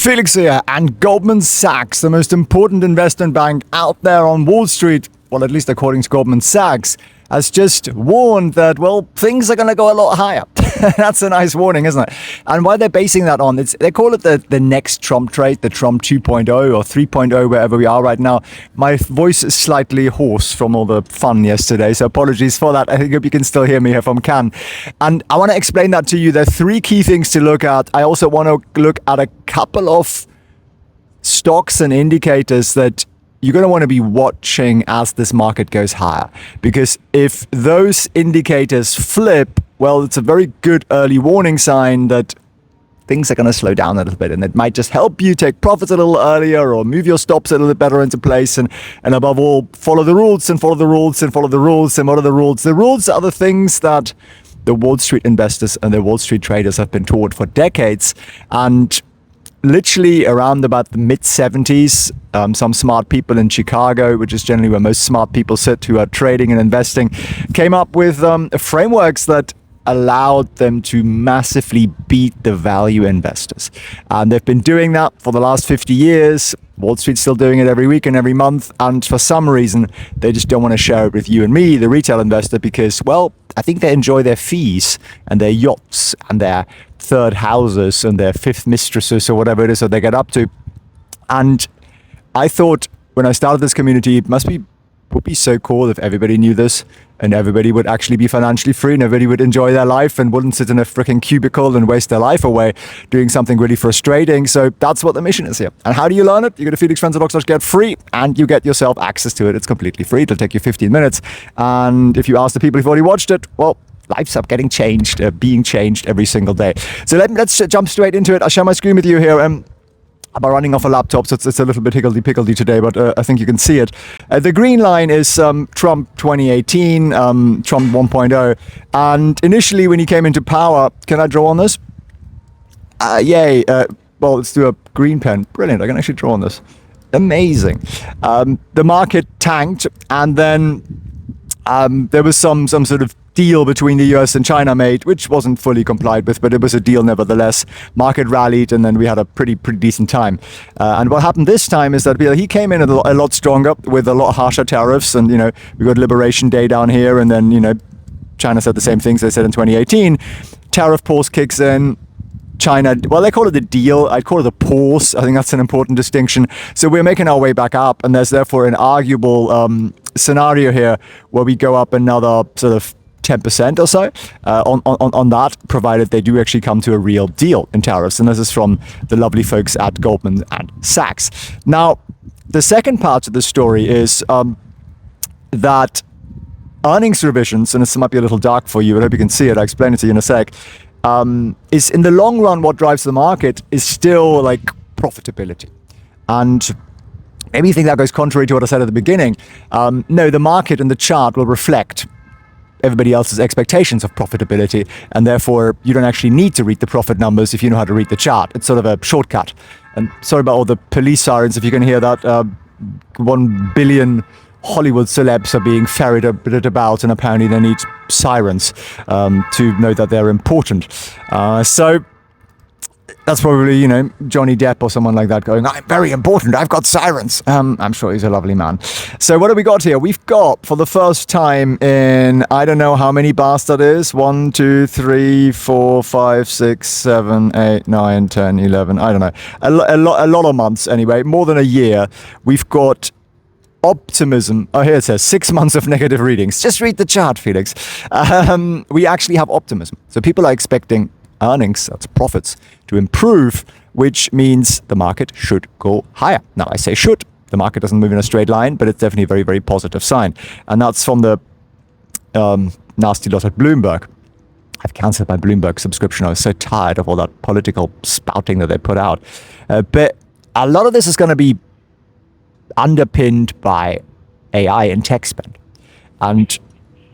Felix here, and Goldman Sachs, the most important investment bank out there on Wall Street, well, at least according to Goldman Sachs, has just warned that, well, things are going to go a lot higher. That's a nice warning, isn't it? And why they're basing that on, they call it the next Trump trade, the Trump 2.0 or 3.0, wherever we are right now. My voice is slightly hoarse from all the fun yesterday, so apologies for that. I hope you can still hear me here from Cannes. And I want to explain that to you. There are three key things to look at. I also want to look at a couple of stocks and indicators that you're going to want to be watching as this market goes higher. Because if those indicators flip, well, it's a very good early warning sign that things are going to slow down a little bit. And it might just help you take profits a little earlier or move your stops a little bit better into place. And above all, follow the rules and follow the rules and follow the rules. And what are the rules? The rules are the things that the Wall Street investors and the Wall Street traders have been taught for decades. And literally around about the mid-70s, some smart people in Chicago, which is generally where most smart people sit who are trading and investing, came up with frameworks that allowed them to massively beat the value investors. And they've been doing that for the last 50 years. Wall Street's still doing it every week and every month. And for some reason, they just don't want to share it with you and me, the retail investor, because, well, I think they enjoy their fees and their yachts and their third houses and their fifth mistresses or whatever it is that they get up to. And I thought when I started this community, it would be so cool if everybody knew this and everybody would actually be financially free and everybody would enjoy their life and wouldn't sit in a freaking cubicle and waste their life away doing something really frustrating. So that's what the mission is here. And how do you learn it? You go to felixfriends.org/get free and you get yourself access to it. It's completely free. It'll take you 15 minutes. And if you ask the people who've already watched it, well, life's up getting changed, being changed every single day. So let's jump straight into it. I'll share my screen with you here. I'm running off a laptop, so it's a little bit higgledy-piggledy today, but I think you can see it. The green line is Trump 2018, Trump 1.0. And initially, when he came into power, can I draw on this? Yay. Well, let's do a green pen. Brilliant. I can actually draw on this. Amazing. The market tanked, and then there was some sort of deal between the US and China made, which wasn't fully complied with, but it was a deal nevertheless. Market rallied, and then we had a pretty decent time. And what happened this time is that he came in a lot stronger with a lot harsher tariffs, and we got Liberation Day down here, and then China said the same things they said in 2018. Tariff pause kicks in. China, well, they call it a deal. I'd call it a pause. I think that's an important distinction. So we're making our way back up, and there's therefore an arguable scenario here where we go up another sort of 10% or so on that, provided they do actually come to a real deal in tariffs. And this is from the lovely folks at Goldman and Sachs. Now, the second part of the story is that earnings revisions, and this might be a little dark for you, but I hope you can see it. I'll explain it to you in a sec. Is in the long run, what drives the market is still like profitability. And maybe you think that goes contrary to what I said at the beginning. No, the market and the chart will reflect everybody else's expectations of profitability, and therefore you don't actually need to read the profit numbers if you know how to read the chart. It's sort of a shortcut. And sorry about all the police sirens if you can hear that. 1 billion Hollywood celebs are being ferreted about, and apparently they need sirens to know that they're important. So that's probably, Johnny Depp or someone like that going, I'm very important, I've got sirens. I'm sure he's a lovely man. So what have we got here? We've got, for the first time in, I don't know how many bars that is, 1, 2, 3, 4, 5, 6, 7, 8, 9, 10, 11, I don't know. A lot of months anyway, more than a year. We've got Optimism. Oh, here it says 6 months of negative readings. Just read the chart, Felix. We actually have optimism. So people are expecting earnings, that's profits, to improve, which means the market should go higher. Now, I say should. The market doesn't move in a straight line, but it's definitely a very, very positive sign. And that's from the nasty lot at Bloomberg. I've cancelled my Bloomberg subscription. I was so tired of all that political spouting that they put out. But a lot of this is going to be underpinned by AI and tech spend. And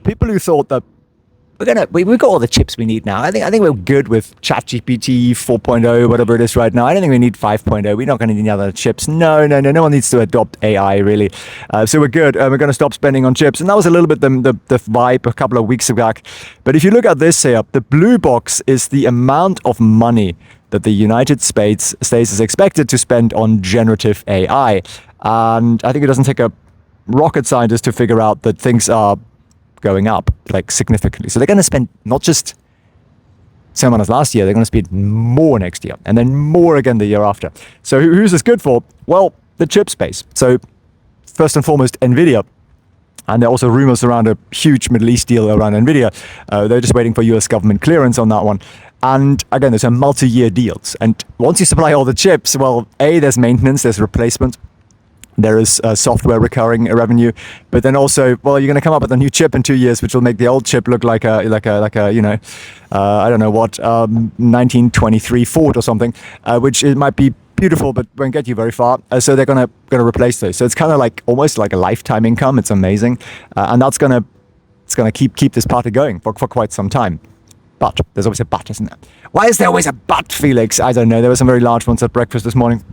people who thought that we've got all the chips we need now. I think we're good with ChatGPT 4.0, whatever it is right now. I don't think we need 5.0. We're not going to need any other chips. No one needs to adopt AI really. So we're good. We're going to stop spending on chips. And that was a little bit the vibe a couple of weeks back. But if you look at this here, the blue box is the amount of money that the United States is expected to spend on generative AI. And I think it doesn't take a rocket scientist to figure out that things are going up like significantly. So they're going to spend not just same amount as last year, they're going to spend more next year and then more again the year after. So who's this good for? Well, the chip space. So first and foremost, NVIDIA. And there are also rumors around a huge Middle East deal around NVIDIA. They're just waiting for US government clearance on that one. And again, those are multi-year deals. And once you supply all the chips, well, A, there's maintenance, there's replacement. There is software recurring revenue, but then also, well, you're going to come up with a new chip in 2 years, which will make the old chip look like a you know, I don't know what, 1923 Ford or something, which it might be beautiful, but won't get you very far. So they're gonna replace those. So it's kind of like almost like a lifetime income. It's amazing, and it's gonna keep this party going for quite some time. But there's always a but, isn't there? Why is there always a but, Felix? I don't know. There were some very large ones at breakfast this morning,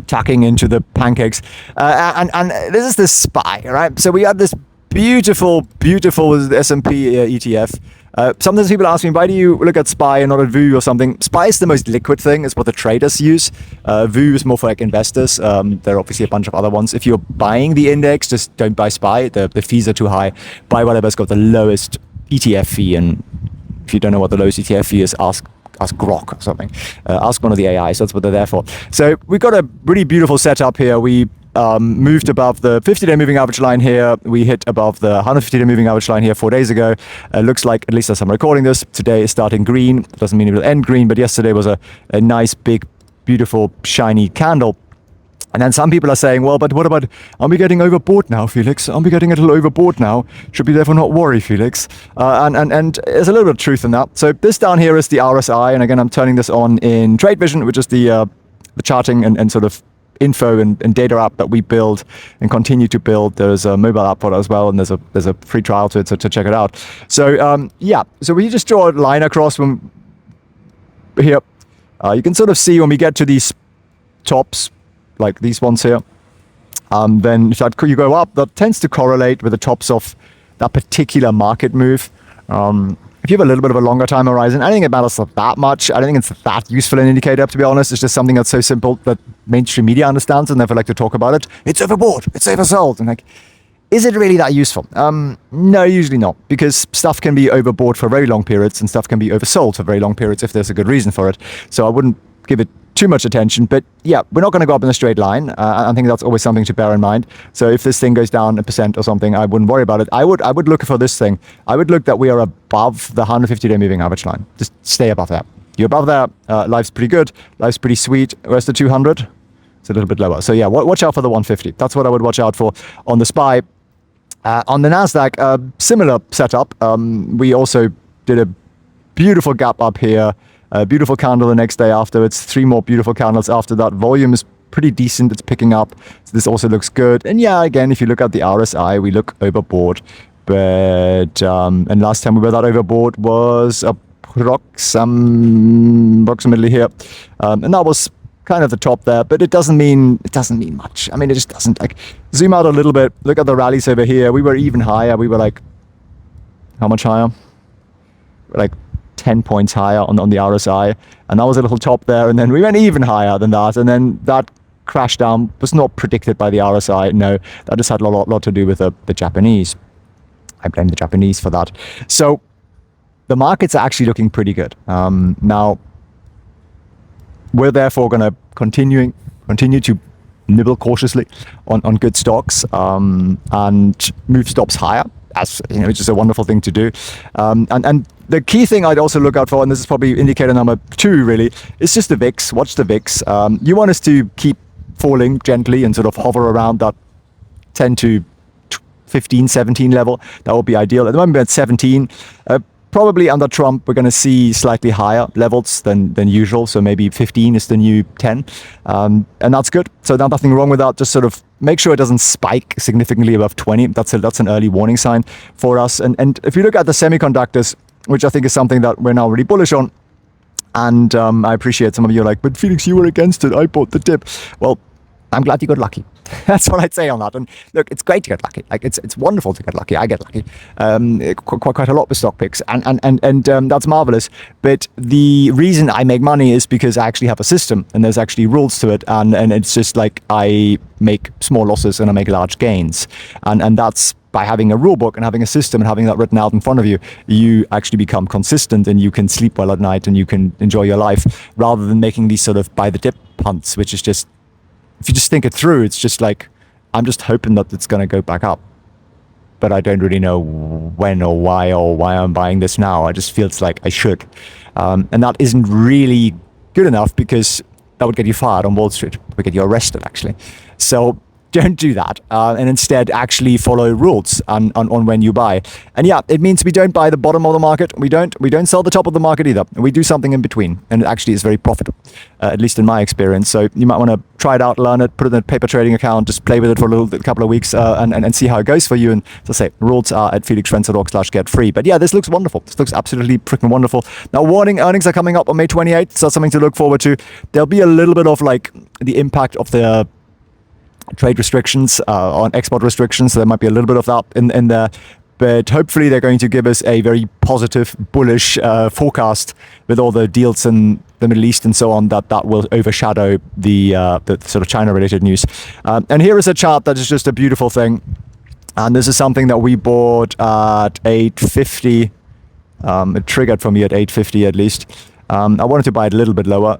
tucking into the pancakes. And this is the SPY, right? So we have this beautiful S&P ETF. Sometimes people ask me, why do you look at SPY and not at VU or something? SPY is the most liquid thing. It's what the traders use. VU is more for like investors. There are obviously a bunch of other ones. If you're buying the index, just don't buy SPY. The fees are too high. Buy whatever's got the lowest ETF fee. And if you don't know what the lowest ETF fee is, ask Grok or something. Ask one of the AIs. That's what they're there for. So we've got a really beautiful setup here. We moved above the 50-day moving average line here. We hit above the 150-day moving average line here 4 days ago. Looks like, at least as I'm recording this, today is starting green. Doesn't mean it will end green, but yesterday was a nice, big, beautiful, shiny candle. And then some people are saying, well, but what about, are we getting overbought now, Felix? Are we getting a little overbought now? Should we therefore not worry, Felix? And there's a little bit of truth in that. So this down here is the RSI. And again, I'm turning this on in Trade Vision, which is the charting and sort of info and data app that we build and continue to build. There's a mobile app for it as well, and there's a free trial to it, so to check it out. So yeah, so we just draw a line across from here. You can sort of see when we get to these tops, like these ones here, then if you go up, that tends to correlate with the tops of that particular market move. If you have a little bit of a longer time horizon, I don't think it matters that much. I don't think it's that useful an indicator, to be honest. It's just something that's so simple that mainstream media understands and never like to talk about it. It's overbought, it's oversold. And like, is it really that useful? No, usually not, because stuff can be overbought for very long periods and stuff can be oversold for very long periods if there's a good reason for it. So I wouldn't give it too much attention, but yeah, we're not going to go up in a straight line. I think that's always something to bear in mind. So if this thing goes down 1% or something, I wouldn't worry about it. I would look for this thing. I would look that we are above the 150-day moving average line. Just stay above that. You're above that, life's pretty good, life's pretty sweet. Where's the 200? It's a little bit lower. So yeah, watch out for the 150. That's what I would watch out for on the SPY. On the NASDAQ, similar setup. We also did a beautiful gap up here. A beautiful candle the next day afterwards, 3 more beautiful candles after that. Volume is pretty decent, it's picking up. So this also looks good. And yeah, again, if you look at the RSI, we look overbought. But, and last time we were that overbought was approximately here. And that was kind of the top there, but it doesn't mean much. I mean, it just doesn't. Like, zoom out a little bit, look at the rallies over here. We were even higher. We were like, how much higher? Like 10 points higher on the RSI, and that was a little top there, and then we went even higher than that, and then that crash down was not predicted by the RSI. No, that just had a lot to do with the Japanese. I blame the Japanese for that. So the markets are actually looking pretty good. Now, we're therefore going to continue to nibble cautiously on good stocks and move stops higher, as you know, which is a wonderful thing to do. And the key thing I'd also look out for, and this is probably indicator number 2 really, is just the VIX. Watch the VIX. You want us to keep falling gently and sort of hover around that 10 to 15, 17 level. That would be ideal. At the moment we're at 17. Probably under Trump, we're going to see slightly higher levels than usual. So maybe 15 is the new 10. And that's good. So nothing wrong with that. Just sort of make sure it doesn't spike significantly above 20. That's an early warning sign for us. And if you look at the semiconductors, which I think is something that we're now really bullish on, and I appreciate some of you are like, but Felix, you were against it. I bought the dip. Well, I'm glad you got lucky. That's what I'd say on that. And look, it's great to get lucky. Like it's wonderful to get lucky. I get lucky quite a lot with stock picks, and that's marvelous. But the reason I make money is because I actually have a system, and there's actually rules to it, and it's just like I make small losses and I make large gains, and that's by having a rule book and having a system and having that written out in front of you. You actually become consistent, and you can sleep well at night, and you can enjoy your life rather than making these sort of by the dip punts, which is just, if you just think it through, it's just like, I'm just hoping that it's going to go back up. But I don't really know when or why I'm buying this now. I just feels like I should. And that isn't really good enough, because that would get you fired on Wall Street. It would get you arrested, actually. So don't do that, and instead actually follow rules on when you buy. And yeah, it means we don't buy the bottom of the market. We don't sell the top of the market either. We do something in between, and it actually is very profitable, at least in my experience. So you might want to try it out, learn it, put it in a paper trading account, just play with it for a couple of weeks, and see how it goes for you. And as I say, rules are at felixprehn.org/get-free. But yeah, this looks wonderful. This looks absolutely freaking wonderful. Now, warning, earnings are coming up on May 28th, so that's something to look forward to. There'll be a little bit of like the impact of the trade restrictions, on export restrictions. So there might be a little bit of that in there. But hopefully they're going to give us a very positive, bullish forecast with all the deals in the Middle East and so on, that will overshadow the sort of China-related news. And here is a chart that is just a beautiful thing. And this is something that we bought at 850. It triggered for me at 850 at least. I wanted to buy it a little bit lower,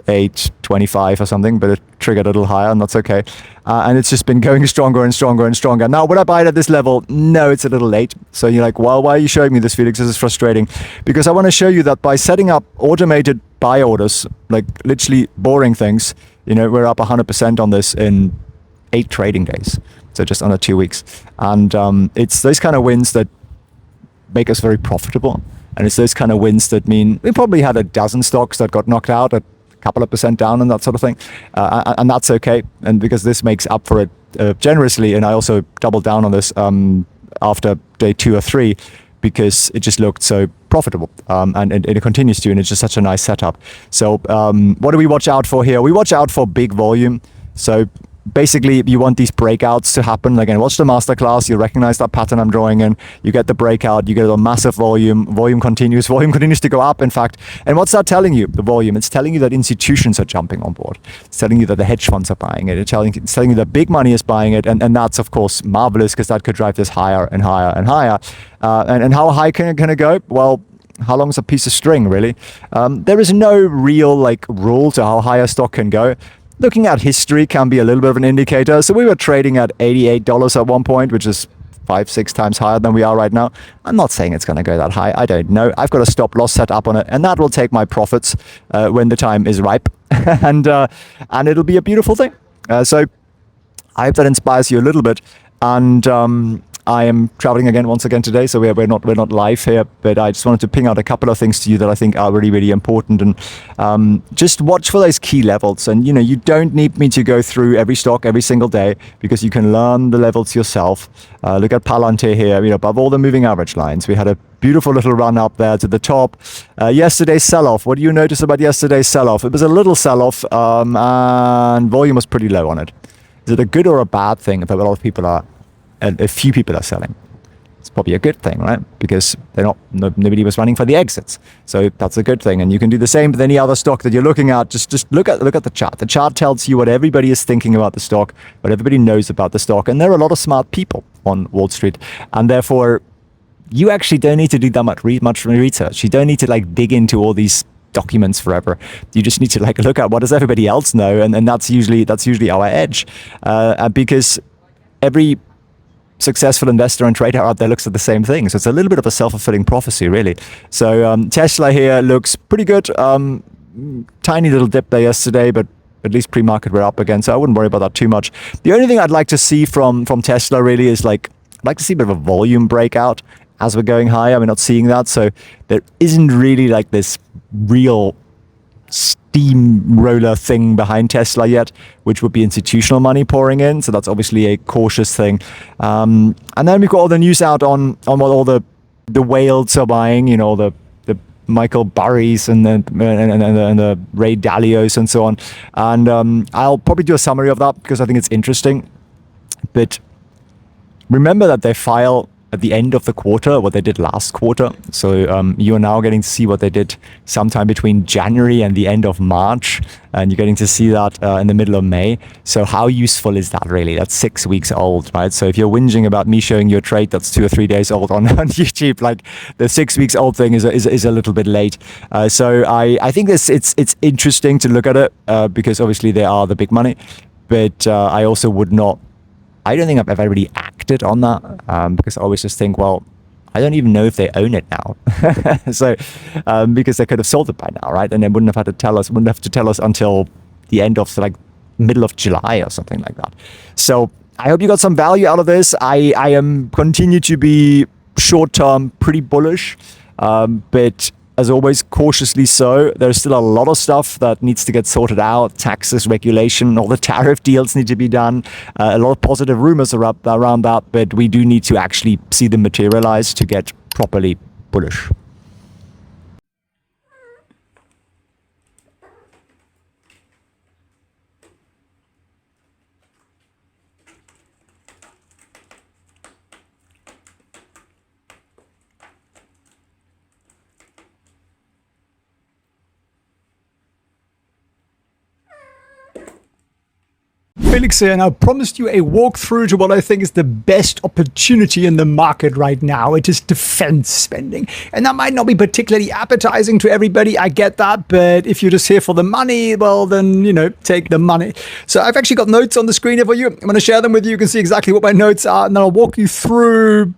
825 or something, but it triggered a little higher, and that's okay. And it's just been going stronger and stronger and stronger. Now, would I buy it at this level? No, it's a little late. So you're like, well, why are you showing me this, Felix? This is frustrating. Because I want to show you that by setting up automated buy orders, like literally boring things, we're up 100% on this in 8 trading days. So just under 2 weeks. And it's those kind of wins that make us very profitable. And it's those kind of wins that mean we probably had a dozen stocks that got knocked out at couple of percent down and that sort of thing, and that's okay, and because this makes up for it generously. And I also doubled down on this after day 2 or 3, because it just looked so profitable, and it continues to, and it's just such a nice setup. So what do we watch out for here? We watch out for big volume. So basically, you want these breakouts to happen. Again, watch the masterclass. You recognize that pattern I'm drawing in. You get the breakout. You get a massive volume. Volume continues to go up, in fact. And what's that telling you, the volume? It's telling you that institutions are jumping on board. It's telling you that the hedge funds are buying it. It's telling you that big money is buying it. And that's, of course, marvelous, because that could drive this higher and higher and higher. And how high can it go? Well, how long is a piece of string, really? There is no real rule to how high a stock can go. Looking at history can be a little bit of an indicator. So we were trading at $88 at one point, which is 5-6 times higher than we are right now. I'm not saying it's going to go that high. I don't know. I've got a stop loss set up on it, and that will take my profits when the time is ripe, and it'll be a beautiful thing. So I hope that inspires you a little bit. And I am traveling once again today, so we're not live here, but I just wanted to ping out a couple of things to you that I think are really, really important. And just watch for those key levels. And you don't need me to go through every stock every single day, because you can learn the levels yourself. Look at Palantir here, above all the moving average lines. We had a beautiful little run up there to the top. Yesterday's sell-off. What do you notice about yesterday's sell-off? It was a little sell-off, and volume was pretty low on it. Is it a good or a bad thing if a lot of people are, a few people are selling? It's probably a good thing, right? Because nobody was running for the exits. So that's a good thing. And you can do the same with any other stock that you're looking at. Just look at the chart. The chart tells you what everybody is thinking about the stock, what everybody knows about the stock. And there are a lot of smart people on Wall Street. And therefore, you actually don't need to do that much research. You don't need to dig into all these documents forever. You just need to look at what does everybody else know, and that's usually our edge, because every successful investor and trader out there looks at the same thing. So it's a little bit of a self-fulfilling prophecy, really. So Tesla here looks pretty good. Tiny little dip there yesterday, but at least pre-market we're up again, so I wouldn't worry about that too much. The only thing I'd like to see from Tesla really is I'd like to see a bit of a volume breakout as we're going higher. We're not seeing that, so there isn't really this real steamroller thing behind Tesla yet, which would be institutional money pouring in. So that's obviously a cautious thing. And then we've got all the news out on what all the whales are buying, the Michael Burry's and the Ray Dalios and so on. And I'll probably do a summary of that because I think it's interesting. But remember that they file at the end of the quarter what they did last quarter. So you are now getting to see what they did sometime between January and the end of March. And you're getting to see that in the middle of May. So how useful is that really? That's 6 weeks old, right? So if you're whinging about me showing you a trade that's 2 or 3 days old on YouTube, like the 6 weeks old thing is a little bit late. So I think it's interesting to look at it because obviously they are the big money. But I also would not, I don't think I've ever really acted on that because I always just think, well, I don't even know if they own it now. So because they could have sold it by now, right? And they wouldn't have to tell us until the end of like middle of July or something like that. So I hope you got some value out of this. I am continue to be short term pretty bullish, but as always, cautiously so. There's still a lot of stuff that needs to get sorted out. Taxes, regulation, all the tariff deals need to be done. A lot of positive rumors around that, but we do need to actually see them materialize to get properly bullish. Felix here, and I promised you a walkthrough to what I think is the best opportunity in the market right now. It is defense spending. And that might not be particularly appetizing to everybody, I get that, but if you're just here for the money, well then, you know, take the money. So I've actually got notes on the screen here for you. I'm going to share them with you. You can see exactly what my notes are, and then I'll walk you through